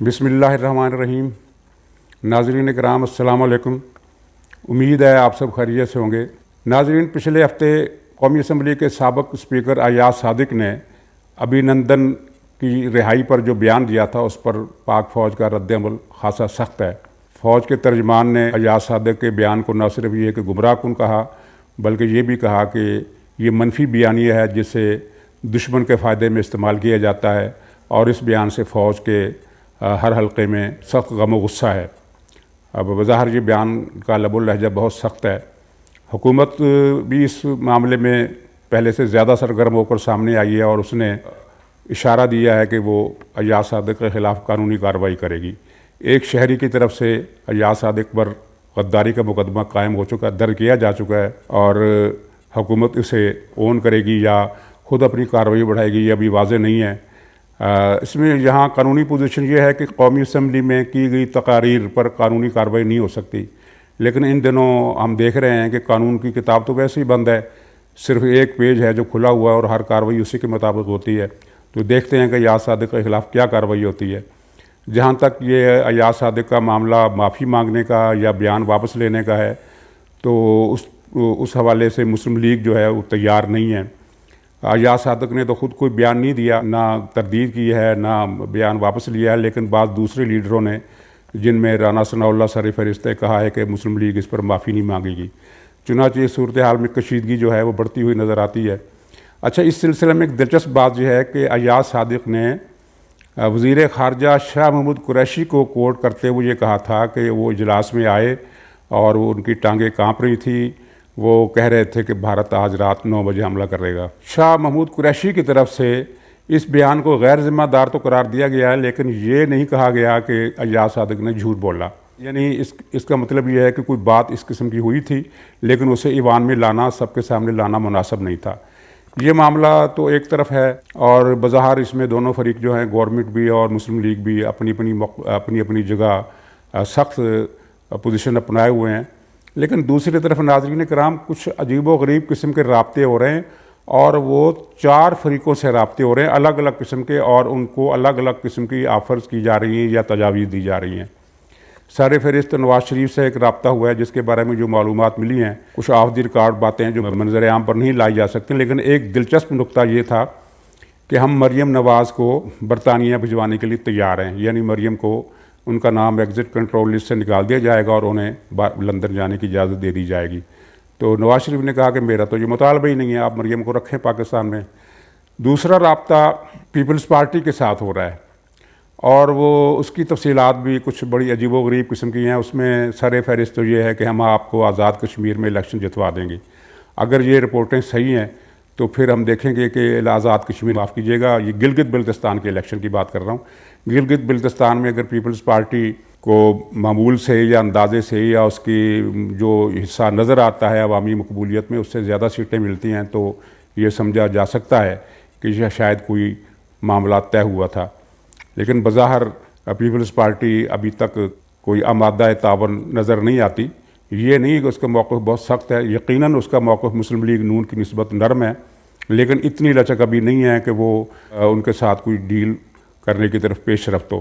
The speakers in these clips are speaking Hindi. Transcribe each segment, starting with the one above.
बिस्मिल्लाहिर्रहमानिर्रहीम। नाज़रीन किराम अस्सलाम वालेकुम। उम्मीद है आप सब खैरियत से होंगे। नाज़रीन, पिछले हफ्ते कौमी असम्बली के साबिक़ स्पीकर अयाज सादिक ने अभिनंदन की रिहाई पर जो बयान दिया था उस पर पाक फ़ौज का रद्द-ए-अमल खासा सख्त है। फ़ौज के तर्जमान ने अयाज सादिक के बयान को न सिर्फ ये कि गुमराहकुन कहा बल्कि ये भी कहा कि ये मनफी बयानिया है जिसे दुश्मन के फ़ायदे में इस्तेमाल किया जाता है और इस बयान से फ़ौज के हर हल्के में सख्त गम व गुस्सा है। अब बज़ाहिर ये बयान का लबुल लहजा बहुत सख्त है। हुकूमत भी इस मामले में पहले से ज़्यादा सरगर्म होकर सामने आई है और उसने इशारा दिया है कि वो अयाज सादिक के ख़िलाफ़ कानूनी कार्रवाई करेगी। एक शहरी की तरफ से अयाज सादिक पर गद्दारी का मुकदमा कायम हो चुका, दर्ज किया जा चुका है और हुकूमत इसे ओन करेगी या ख़ुद अपनी कार्रवाई बढ़ाएगी ये अभी वाज़ेह नहीं है। इसमें यहाँ कानूनी पोजीशन ये है कि कौमी असम्बली में की गई तकारीर पर कानूनी कार्रवाई नहीं हो सकती, लेकिन इन दिनों हम देख रहे हैं कि कानून की किताब तो वैसे ही बंद है, सिर्फ एक पेज है जो खुला हुआ है और हर कार्रवाई उसी के मुताबिक होती है। तो देखते हैं कि अयाज सादिक के ख़िलाफ़ क्या कार्रवाई होती है। जहाँ तक ये अयाज सादिक का मामला माफ़ी मांगने का या बयान वापस लेने का है तो उस हवाले से मुस्लिम लीग जो है वो तैयार नहीं है। अयाज सादिक ने तो ख़ुद कोई बयान नहीं दिया, ना तरदीद की है, ना बयान वापस लिया है, लेकिन बाद दूसरे लीडरों ने जिनमें राना सनाउल्लाह सर-ए-फ़हरिस्त ने कहा है कि मुस्लिम लीग इस पर माफ़ी नहीं मांगेगी। चुनांचे इस सूरत हाल में कशीदगी जो है वो बढ़ती हुई नज़र आती है। अच्छा, इस सिलसिले में एक दिलचस्प बात यह है कि अयाज सादिक ने वज़ीर ख़ारजा शाह महमूद कुरैशी को कोट करते हुए ये कहा था कि वो इजलास में आए और वो उनकी टांगें काँप रही थी, वो कह रहे थे कि भारत आज रात 9 बजे हमला करेगा। शाह महमूद कुरैशी की तरफ से इस बयान को गैर ज़िम्मेदार तो करार दिया गया है, लेकिन ये नहीं कहा गया कि अयाज सादिक ने झूठ बोला। यानी इसका मतलब ये है कि कोई बात इस किस्म की हुई थी, लेकिन उसे ईवान में लाना, सबके सामने लाना मुनासिब नहीं था। ये मामला तो एक तरफ है और बज़ाहिर इसमें दोनों फरीक जो हैं, गवर्नमेंट भी और मुस्लिम लीग भी अपनी अपनी जगह सख्त पोजीशन अपनाए हुए हैं, लेकिन दूसरी तरफ नाज़रीन कराम कुछ अजीब व गरीब किस्म के राब्ते हो रहे हैं और वो 4 फरीक़ों से राब्ते हो रहे हैं अलग अलग किस्म के, और उनको अलग अलग किस्म की आफ़र्स की जा रही हैं या तजावीज़ दी जा रही हैं। सर-ए-फ़हरिस्त नवाज़ शरीफ से एक रब्ता हुआ है जिसके बारे में जो मालूमात मिली हैं, कुछ ऑफ द रिकॉर्ड बातें हैं जो मंज़र आम पर नहीं लाई जा सकती, लेकिन एक दिलचस्प नुक्ता ये था कि हम मरीम नवाज़ को बरतानिया भिजवाने के लिए तैयार हैं। यानी मरीम को उनका नाम एग्ज़िट कंट्रोल लिस्ट से निकाल दिया जाएगा और उन्हें लंदन जाने की इजाज़त दे दी जाएगी। तो नवाज़ शरीफ ने कहा कि मेरा तो ये मुतालबा ही नहीं है, आप मरीम को रखें पाकिस्तान में। दूसरा रब्ता पीपल्स पार्टी के साथ हो रहा है और वो उसकी तफसीलात भी कुछ बड़ी अजीबो गरीब किस्म की हैं। उसमें सर-ए-फ़हरिस्त तो ये है कि हम आपको आज़ाद कश्मीर में इलेक्शन जितवा देंगे। अगर ये रिपोर्टें सही हैं तो फिर हम देखेंगे कि आज़ाद कश्मीर, माफ़ कीजिएगा, ये गिलगित बल्तिस्तान के इलेक्शन की बात कर रहा हूँ। गिलगित बल्तिस्तान में अगर पीपल्स पार्टी को मामूल से या अंदाजे से या उसकी जो हिस्सा नज़र आता है अवामी मकबूलियत में उससे ज़्यादा सीटें मिलती हैं तो ये समझा जा सकता है कि यह शायद कोई मामला तय हुआ था। लेकिन बज़ाहिर पीपल्स पार्टी अभी तक कोई आमादा तावन नज़र नहीं आती। ये नहीं कि उसका मौक़िफ़ बहुत सख्त है, यकीनन उसका मौक़िफ़ मुस्लिम लीग नून की निस्बत नरम है, लेकिन इतनी लचक अभी नहीं है कि वो उनके साथ कोई डील करने की तरफ पेश रफ्त हो।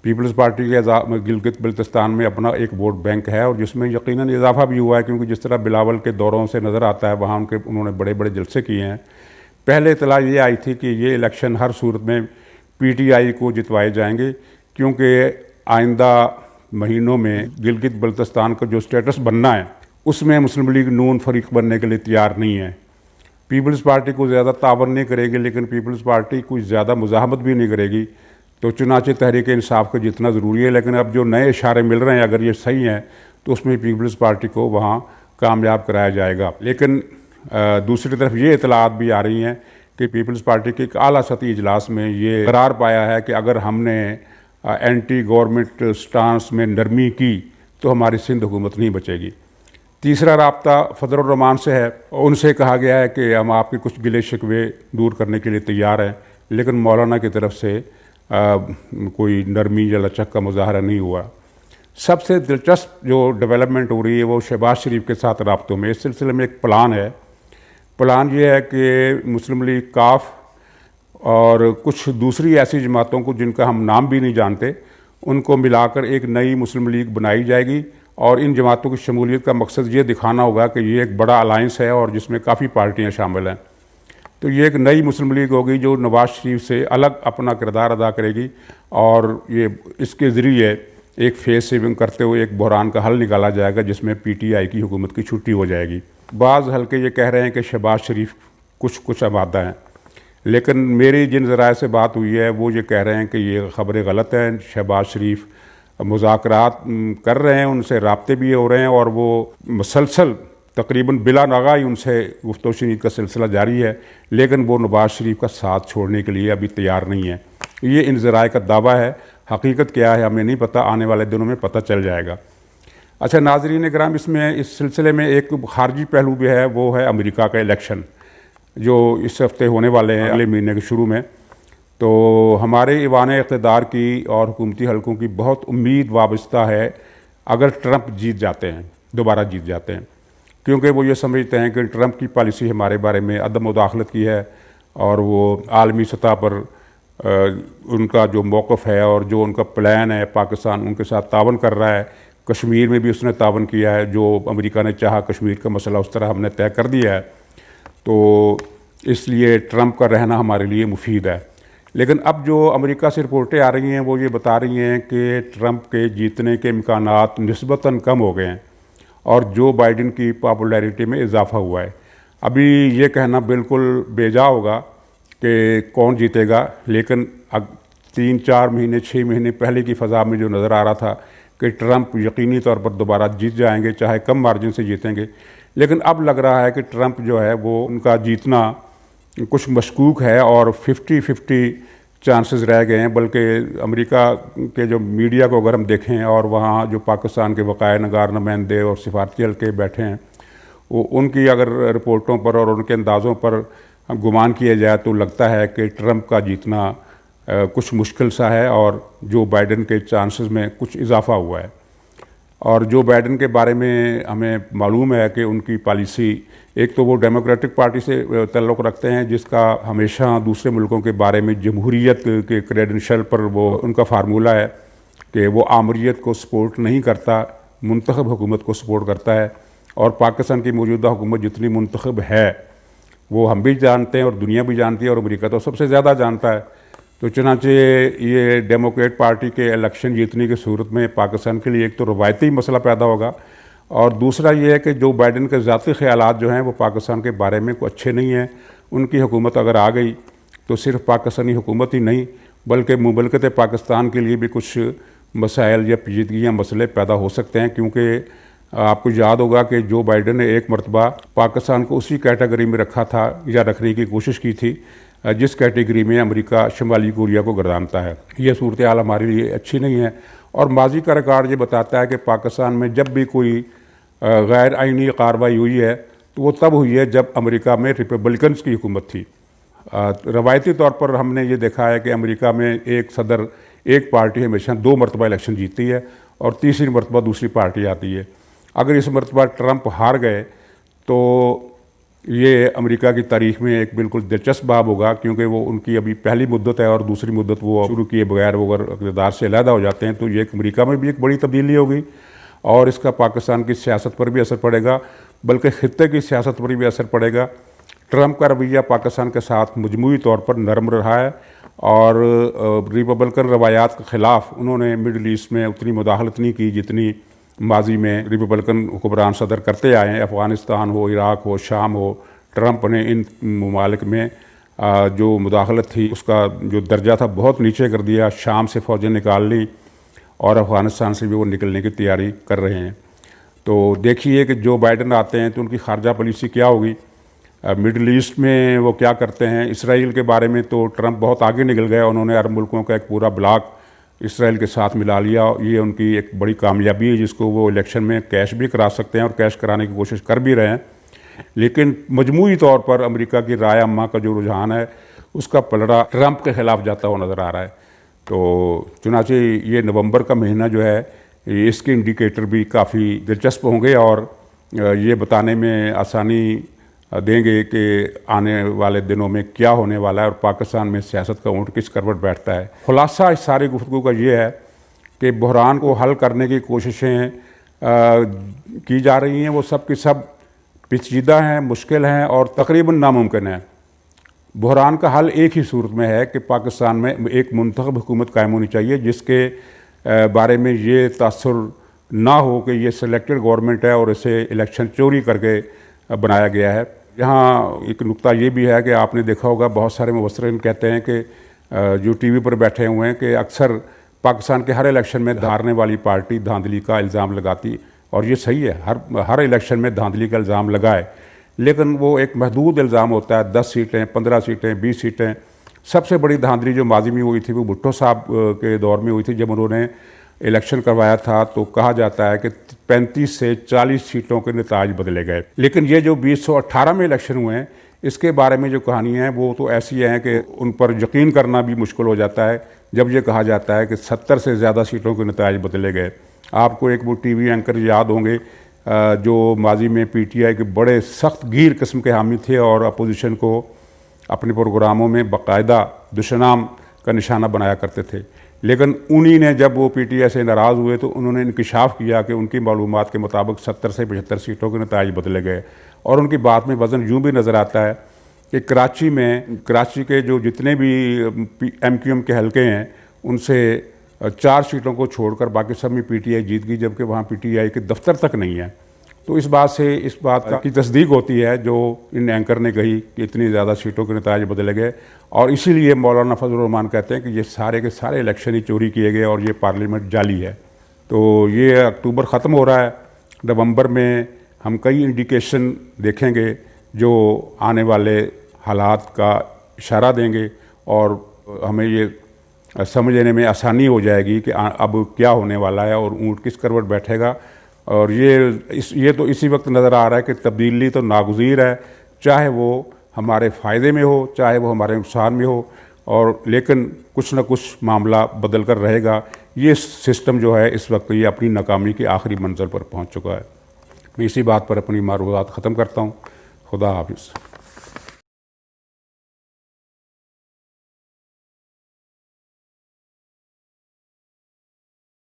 पीपल्स पार्टी के गिलगित बल्तिस्तान में अपना एक वोट बैंक है और जिसमें यकीनन इजाफा भी हुआ है, क्योंकि जिस तरह बिलावल के दौरों से नज़र आता है वहाँ उन्होंने बड़े बड़े जलसे किए हैं। पहले इतला ये आई थी कि ये इलेक्शन हर सूरत में PTI को जितवाए जाएंगे, क्योंकि आइंदा महीनों में गिलगित बल्तिस्तान का जो स्टेटस बनना है उसमें मुस्लिम लीग नून फरीक बनने के लिए तैयार नहीं है। पीपल्स पार्टी को ज़्यादा तावन नहीं करेगी, लेकिन पीपल्स पार्टी कोई ज़्यादा मुज़ाहमत भी नहीं करेगी। तो चुनांचे तहरीक इंसाफ का जितना ज़रूरी है, लेकिन अब जो नए इशारे मिल रहे हैं अगर ये सही हैं तो उसमें पीपल्स पार्टी को वहाँ कामयाब कराया जाएगा। लेकिन दूसरी तरफ ये इतलात भी आ रही हैं कि पीपल्स पार्टी के एक आला सतही इजलास में ये करार पाया है कि अगर हमने एंटी गवर्नमेंट स्टांस में नरमी की तो हमारी सिंध हुकूमत नहीं बचेगी। तीसरा रब्ता फजलुर रहमान से है, उनसे कहा गया है कि हम आपके कुछ गिले शिकवे दूर करने के लिए तैयार हैं, लेकिन मौलाना की तरफ से कोई नरमी या लचक का मुजाहरा नहीं हुआ। सबसे दिलचस्प जो डेवलपमेंट हो रही है वो शहबाज शरीफ के साथ रब्तों में। इस सिलसिले में एक प्लान है। प्लान ये है कि मुस्लिम लीग काफ और कुछ दूसरी ऐसी जमातों को जिनका हम नाम भी नहीं जानते उनको मिलाकर एक नई मुस्लिम लीग बनाई जाएगी और इन जमातों की शमूलियत का मकसद ये दिखाना होगा कि ये एक बड़ा अलायंस है और जिसमें काफ़ी पार्टियाँ शामिल हैं। तो ये एक नई मुस्लिम लीग होगी जो नवाज शरीफ से अलग अपना किरदार अदा करेगी और ये इसके ज़रिए एक फेस सेविंग करते हुए एक बहरान का हल निकाला जाएगा जिसमें पीटीआई की हुकूमत की छुट्टी हो जाएगी। बाज़ हल्के ये कह रहे हैं कि शहबाज शरीफ कुछ आबादा हैं, लेकिन मेरी जिन ज़राए से बात हुई है वो ये कह रहे हैं कि ये ख़बरें गलत हैं। शहबाज शरीफ मुज़ाकरात कर रहे हैं, उनसे राब्ते भी हो रहे हैं और वो मसलसल तकरीबन बिला नागा ही उनसे गुफ्तगू शनीद का सिलसिला जारी है, लेकिन वो नवाज शरीफ का साथ छोड़ने के लिए अभी तैयार नहीं है। ये इन ज़राए का दावा है, हकीकत क्या है हमें नहीं पता, आने वाले दिनों में पता चल जाएगा। अच्छा नाज़रीन कराम, इसमें इस सिलसिले में एक खारजी पहलू भी है, वो है अमेरिका का इलेक्शन जो इस हफ्ते होने वाले हैं अगले महीने के शुरू में। तो हमारे ईवान इक़्तिदार की और हुकूमती हलकों की बहुत उम्मीद वाबस्ता है अगर ट्रंप जीत जाते हैं, दोबारा जीत जाते हैं, क्योंकि वो ये समझते हैं कि ट्रंप की पॉलिसी हमारे बारे में अदम मुदाखलत की है और वो आलमी सतह पर उनका जो मौक़िफ़ है और जो उनका प्लान है पाकिस्तान उनके साथ तावन कर रहा है। कश्मीर में भी उसने तावन किया है, जो अमेरिका ने चाहा कश्मीर का मसला उस तरह हमने तय कर दिया है। तो इसलिए ट्रंप का रहना हमारे लिए मुफीद है। लेकिन अब जो अमेरिका से रिपोर्टें आ रही हैं वो ये बता रही हैं कि ट्रंप के जीतने के इम्कानात निस्बतन कम हो गए हैं और जो बाइडेन की पॉपुलैरिटी में इजाफा हुआ है। अभी ये कहना बिल्कुल बेजा होगा कि कौन जीतेगा, लेकिन 3-4 महीने 6 महीने पहले की फ़ज़ा में जो नज़र आ रहा था कि ट्रंप यकीनी तौर पर दोबारा जीत जाएंगे, चाहे कम मार्जिन से जीतेंगे, लेकिन अब लग रहा है कि ट्रंप जो है वो उनका जीतना कुछ मशकूक है और 50-50 चांसेस रह गए हैं। बल्कि अमेरिका के जो मीडिया को अगर हम देखें और वहाँ जो पाकिस्तान के बकाया नगार नुमाइंदे और सिफारती हल्के बैठे हैं, वो उनकी अगर रिपोर्टों पर और उनके अंदाज़ों पर गुमान किया जाए तो लगता है कि ट्रंप का जीतना कुछ मुश्किल सा है और जो बाइडेन के चांसेस में कुछ इजाफा हुआ है। और जो बाइडेन के बारे में हमें मालूम है कि उनकी पॉलिसी, एक तो वो डेमोक्रेटिक पार्टी से ताल्लुक़ रखते हैं जिसका हमेशा दूसरे मुल्कों के बारे में जमहूरियत के क्रेडेंशियल पर वो उनका फार्मूला है कि वो आमरीत को सपोर्ट नहीं करता, मुंतखब हुकूमत को सपोर्ट करता है। और पाकिस्तान की मौजूदा हुकूमत जितनी मुंतखब है वो हम भी जानते हैं और दुनिया भी जानती है और अमेरिका तो सबसे ज़्यादा जानता है। तो चुनांचे ये डेमोक्रेट पार्टी के इलेक्शन जीतने की सूरत में पाकिस्तान के लिए एक तो रवायती मसला पैदा होगा और दूसरा ये है कि जो बाइडेन के ज़ाती ख़यालात जो हैं वो पाकिस्तान के बारे में कोई अच्छे नहीं हैं। उनकी हुकूमत अगर आ गई तो सिर्फ पाकिस्तानी हुकूमत ही नहीं बल्कि मुमलकत पाकिस्तान के लिए भी कुछ मसाइल या पेचीदगियाँ मसले पैदा हो सकते हैं, क्योंकि आपको याद होगा कि जो बाइडेन ने एक मरतबा पाकिस्तान को उसी कैटेगरी में रखा था या रखने की कोशिश की थी जिस कैटेगरी में अमेरिका शुमाली कोरिया को गर्दानता है। ये सूरत हाल हमारे लिए अच्छी नहीं है और माजी का रिकॉर्ड ये बताता है कि पाकिस्तान में जब भी कोई गैर आइनी कार्रवाई हुई है तो वो तब हुई है जब अमेरिका में रिपब्लिकन्स की हुकूमत थी। रवायती तौर पर हमने ये देखा है कि अमेरिका में एक सदर, एक पार्टी हमेशा 2 मरतबा इलेक्शन जीतती है और तीसरी मरतबा दूसरी पार्टी आती है। अगर इस मरतबा ट्रंप हार गए तो ये अमेरिका की तारीख में एक बिल्कुल दिलचस्प बाब होगा, क्योंकि वो उनकी अभी पहली मुद्दत है और दूसरी मुद्दत वो शुरू किए बगैर वो अगर इक़्तिदार से अलहदा हो जाते हैं तो ये अमेरिका में भी एक बड़ी तब्दीली होगी और इसका पाकिस्तान की सियासत पर भी असर पड़ेगा, बल्कि ख़ित्ते की सियासत पर भी असर पड़ेगा। ट्रंप का रवैया पाकिस्तान के साथ मजमूई तौर पर नरम रहा है और रिपब्लिकन रवायात के ख़िलाफ़ उन्होंने मिडल ईस्ट में उतनी मुदाखलत नहीं की जितनी माजी में रिपब्लिकन हुक्मरान सदर करते आए हैं। अफ़गानिस्तान हो, इराक़ हो, शाम हो, ट्रंप ने इन ममालिक में जो मुदाखलत थी उसका जो दर्जा था बहुत नीचे कर दिया। शाम से फ़ौजें निकाल ली और अफ़गानिस्तान से भी वो निकलने की तैयारी कर रहे हैं। तो देखिए कि जो बाइडेन आते हैं तो उनकी खारजा पॉलिसी क्या होगी, मिडल ईस्ट में वो क्या करते हैं। इसराइल के बारे में तो ट्रंप बहुत आगे निकल गए, उन्होंने अरब मुल्कों का एक पूरा ब्लॉक इसराइल के साथ मिला लिया। ये उनकी एक बड़ी कामयाबी है जिसको वो इलेक्शन में कैश भी करा सकते हैं और कैश कराने की कोशिश कर भी रहे हैं। लेकिन मजमूई तौर पर अमेरिका की राय अम्मा का जो रुझान है उसका पलड़ा ट्रंप के ख़िलाफ़ जाता हुआ नज़र आ रहा है। तो चुनाचे ये नवंबर का महीना जो है इसके इंडिकेटर भी काफ़ी दिलचस्प होंगे और ये बताने में आसानी देंगे कि आने वाले दिनों में क्या होने वाला है और पाकिस्तान में सियासत का ऊँट किस करवट बैठता है। खुलासा इस सारी गुफ्तगू का ये है कि बहरान को हल करने की कोशिशें की जा रही हैं वो सब की सब पेचीदा हैं, मुश्किल हैं और तकरीबन नामुमकिन है। बहरान का हल एक ही सूरत में है कि पाकिस्तान में एक मुंतखब हुकूमत कायम होनी चाहिए जिसके बारे में ये तासुर ना हो कि ये सिलेक्टेड गवर्नमेंट है और इसे इलेक्शन चोरी करके बनाया गया है। यहाँ एक नुक्ता ये भी है कि आपने देखा होगा बहुत सारे मुबस्सिरीन कहते हैं कि जो टीवी पर बैठे हुए हैं कि अक्सर पाकिस्तान के हर इलेक्शन में हारने वाली पार्टी धांधली का इल्ज़ाम लगाती, और ये सही है, हर इलेक्शन में धांधली का इल्ज़ाम लगाए, लेकिन वो एक महदूद इल्ज़ाम होता है। 10 सीटें, 15 सीटें, 20 सीटें। सबसे बड़ी धांधली जो माजी में हुई थी वो भुट्टो साहब के दौर में हुई थी, जब उन्होंने इलेक्शन करवाया था तो कहा जाता है कि 35 से 40 सीटों के नताज बदले गए। लेकिन ये जो 2018 में इलेक्शन हुए हैं इसके बारे में जो कहानियाँ हैं वो तो ऐसी हैं कि उन पर यकीन करना भी मुश्किल हो जाता है जब ये कहा जाता है कि 70 से ज़्यादा सीटों के नताज बदले गए। आपको एक वो टीवी एंकर याद होंगे जो माजी में पीटीआई के बड़े सख्त गीर किस्म के हामी थे और अपोजिशन को अपने प्रोग्रामों में बाकायदा दुश्मनाम का निशाना बनाया करते थे, लेकिन उन्हीं ने जब वो पीटीआई से नाराज़ हुए तो उन्होंने इंकिशाफ किया कि उनकी मालूमात के मुताबिक 70 से 75 सीटों के नताज बदले गए। और उनकी बात में वज़न यूँ भी नज़र आता है कि कराची के जो जितने भी MQM के हलके हैं उनसे 4 सीटों को छोड़कर बाकी सब में पीटीआई जीत गई, जबकि वहाँ पीटीआई के दफ्तर तक नहीं है। तो इस बात की तस्दीक होती है जो इन एंकर ने कही कि इतनी ज़्यादा सीटों के नताज बदले गए, और इसीलिए मौलाना फजल रहमान कहते हैं कि ये सारे के सारे इलेक्शन ही चोरी किए गए और ये पार्लियामेंट जाली है। तो ये अक्टूबर ख़त्म हो रहा है, नवंबर में हम कई इंडिकेशन देखेंगे जो आने वाले हालात का इशारा देंगे और हमें ये समझने में आसानी हो जाएगी कि अब क्या होने वाला है और ऊँट किस करवट बैठेगा। और ये तो इसी वक्त नज़र आ रहा है कि तब्दीली तो नागुज़ीर है, चाहे वो हमारे फ़ायदे में हो चाहे वो हमारे नुकसान में हो, और लेकिन कुछ न कुछ मामला बदल कर रहेगा। ये सिस्टम जो है इस वक्त ये अपनी नाकामी की आखिरी मंजिल पर पहुंच चुका है। मैं इसी बात पर अपनी मालूमात ख़त्म करता हूँ। खुदा हाफिज़।